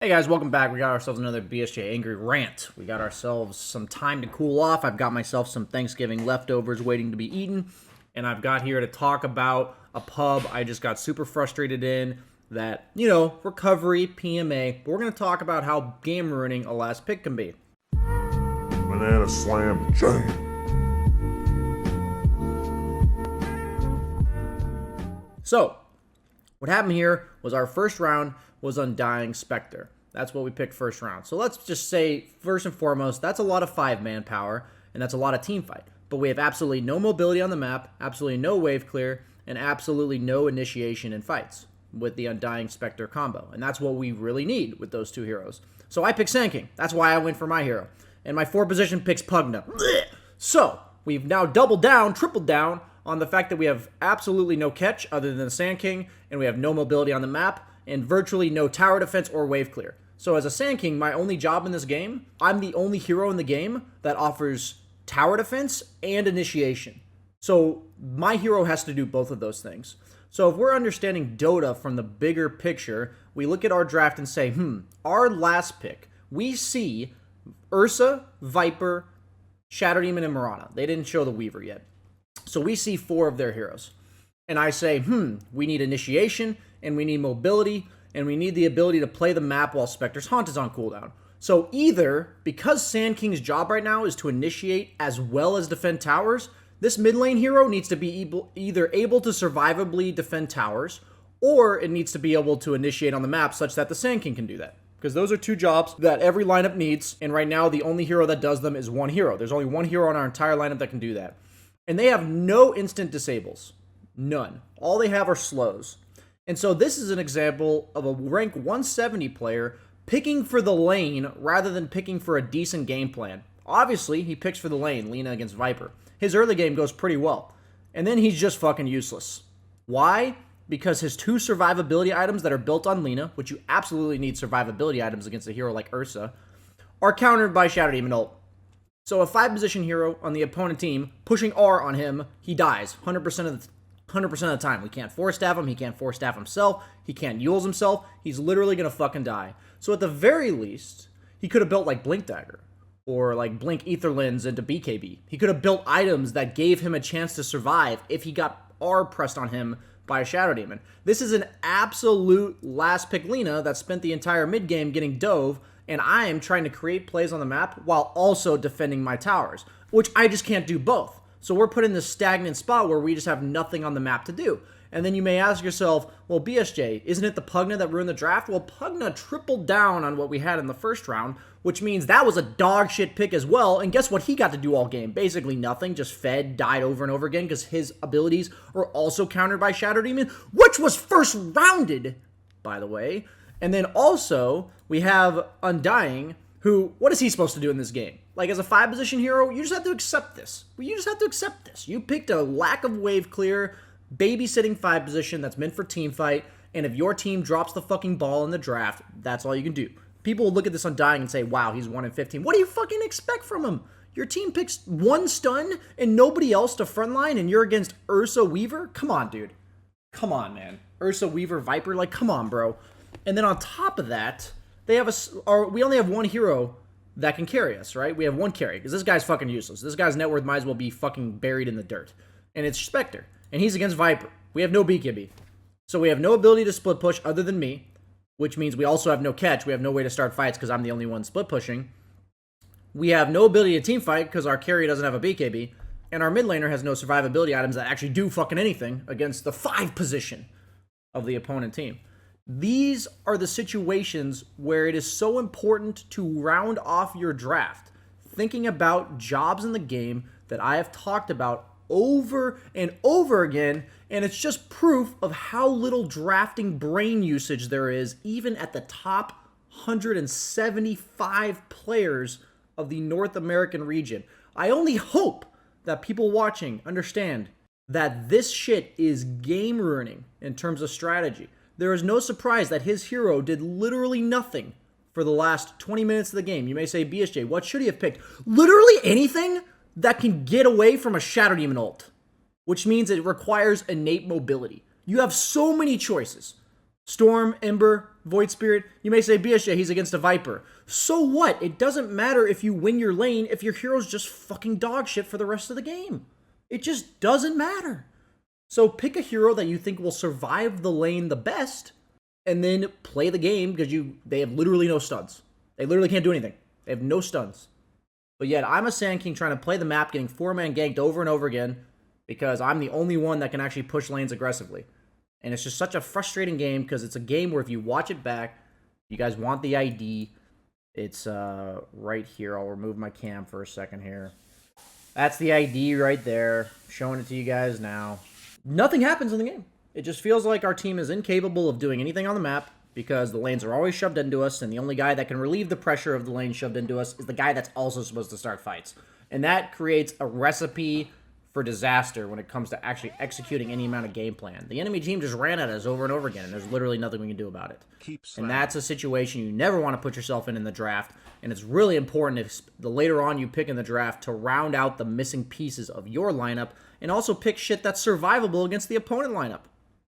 Hey guys, welcome back. We got ourselves another BSJ Angry Rant. We got ourselves some time to cool off. I've got myself some Thanksgiving leftovers waiting to be eaten. And I've got here to talk about a pub I just got super frustrated in that, recovery, PMA. But we're going to talk about how game ruining a last pick can be. Banana slam jam. So, what happened here was our first round was Undying Spectre. That's what we picked first round. So let's just say, first and foremost, that's a lot of 5-man power, and that's a lot of team fight. But we have absolutely no mobility on the map, absolutely no wave clear, and absolutely no initiation in fights with the Undying Spectre combo. And that's what we really need with those two heroes. So I picked Sand King. That's why I went for my hero. And my 4 position picks Pugna. So, we've now doubled down, tripled down, on the fact that we have absolutely no catch other than the Sand King, and we have no mobility on the map, and virtually no tower defense or wave clear. So as a Sand King, my only job in this game, I'm the only hero in the game that offers tower defense and initiation. So my hero has to do both of those things. So if we're understanding Dota from the bigger picture, we look at our draft and say, our last pick, we see Ursa, Viper, Shadow Demon, and Mirana. They didn't show the Weaver yet. So we see 4 of their heroes. And I say, we need initiation, and we need mobility, and we need the ability to play the map while Spectre's Haunt is on cooldown. So either, because Sand King's job right now is to initiate as well as defend towers, this mid lane hero needs to be either able to survivably defend towers, or it needs to be able to initiate on the map such that the Sand King can do that. Because those are 2 jobs that every lineup needs, and right now the only hero that does them is one hero. There's only one hero on our entire lineup that can do that. And they have no instant disables. None. All they have are slows. And so this is an example of a rank 170 player picking for the lane rather than picking for a decent game plan. Obviously, he picks for the lane, Lina against Viper. His early game goes pretty well. And then he's just fucking useless. Why? Because his 2 survivability items that are built on Lina, which you absolutely need survivability items against a hero like Ursa, are countered by Shadow Demon ult. So a 5-position hero on the opponent team, pushing R on him, he dies 100% of the time. We can't force staff him. He can't force staff himself. He can't Yules himself. He's literally going to fucking die. So at the very least, he could have built like Blink Dagger or like Blink Ether Lens into BKB. He could have built items that gave him a chance to survive if he got R pressed on him by a Shadow Demon. This is an absolute last pick Lina that spent the entire mid game getting dove, and I am trying to create plays on the map while also defending my towers, which I just can't do both. So we're put in this stagnant spot where we just have nothing on the map to do. And then you may ask yourself, well, BSJ, isn't it the Pugna that ruined the draft? Well, Pugna tripled down on what we had in the first round, which means that was a dog shit pick as well. And guess what he got to do all game? Basically nothing, just fed, died over and over again because his abilities are also countered by Shadow Demon, which was first rounded, by the way. And then also, we have Undying, who, what is he supposed to do in this game? Like, as a 5-position hero, you just have to accept this. You just have to accept this. You picked a lack of wave clear, babysitting 5-position that's meant for team fight, and if your team drops the fucking ball in the draft, that's all you can do. People will look at this Undying and say, wow, he's 1 in 15. What do you fucking expect from him? Your team picks 1 stun and nobody else to frontline, and you're against Ursa Weaver? Come on, dude. Come on, man. Ursa Weaver Viper? Like, come on, bro. And then on top of that, we only have 1 hero that can carry us, right? We have 1 carry, because this guy's fucking useless. This guy's net worth might as well be fucking buried in the dirt. And it's Spectre. And he's against Viper. We have no BKB. So we have no ability to split push other than me, which means we also have no catch. We have no way to start fights because I'm the only one split pushing. We have no ability to team fight because our carry doesn't have a BKB. And our mid laner has no survivability items that actually do fucking anything against the 5 position of the opponent team. These are the situations where it is so important to round off your draft, thinking about jobs in the game that I have talked about over and over again, and it's just proof of how little drafting brain usage there is, even at the top 175 players of the North American region. I only hope that people watching understand that this shit is game ruining in terms of strategy. There is no surprise that his hero did literally nothing for the last 20 minutes of the game. You may say, BSJ, what should he have picked? Literally anything that can get away from a Shadow Demon ult, which means it requires innate mobility. You have so many choices. Storm, Ember, Void Spirit. You may say BSJ, he's against a Viper. So what? It doesn't matter if you win your lane if your hero's just fucking dog shit for the rest of the game. It just doesn't matter. So pick a hero that you think will survive the lane the best, and then play the game because they have literally no stuns. They literally can't do anything. They have no stuns. But yet I'm a Sand King trying to play the map, getting 4-man ganked over and over again because I'm the only one that can actually push lanes aggressively. And it's just such a frustrating game because it's a game where if you watch it back, you guys want the ID. It's right here. I'll remove my cam for a second here. That's the ID right there. Showing it to you guys now. Nothing happens in the game. It just feels like our team is incapable of doing anything on the map because the lanes are always shoved into us, and the only guy that can relieve the pressure of the lane shoved into us is the guy that's also supposed to start fights. And that creates a recipe for disaster when it comes to actually executing any amount of game plan. The enemy team just ran at us over and over again, and there's literally nothing we can do about it. And that's a situation you never want to put yourself in the draft, and it's really important if the later on you pick in the draft to round out the missing pieces of your lineup, and also pick shit that's survivable against the opponent lineup.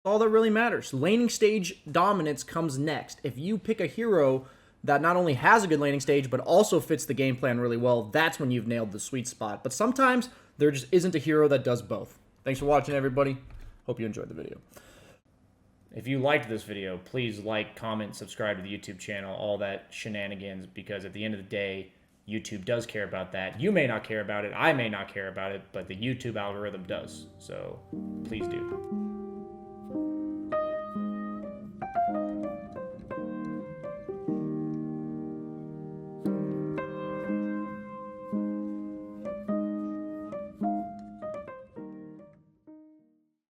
All that really matters. Laning stage dominance comes next. If you pick a hero that not only has a good laning stage, but also fits the game plan really well, that's when you've nailed the sweet spot. But sometimes there just isn't a hero that does both. Thanks for watching, everybody. Hope you enjoyed the video. If you liked this video, please like, comment, subscribe to the YouTube channel, all that shenanigans, because at the end of the day, YouTube does care about that. You may not care about it, I may not care about it, but the YouTube algorithm does. So please do.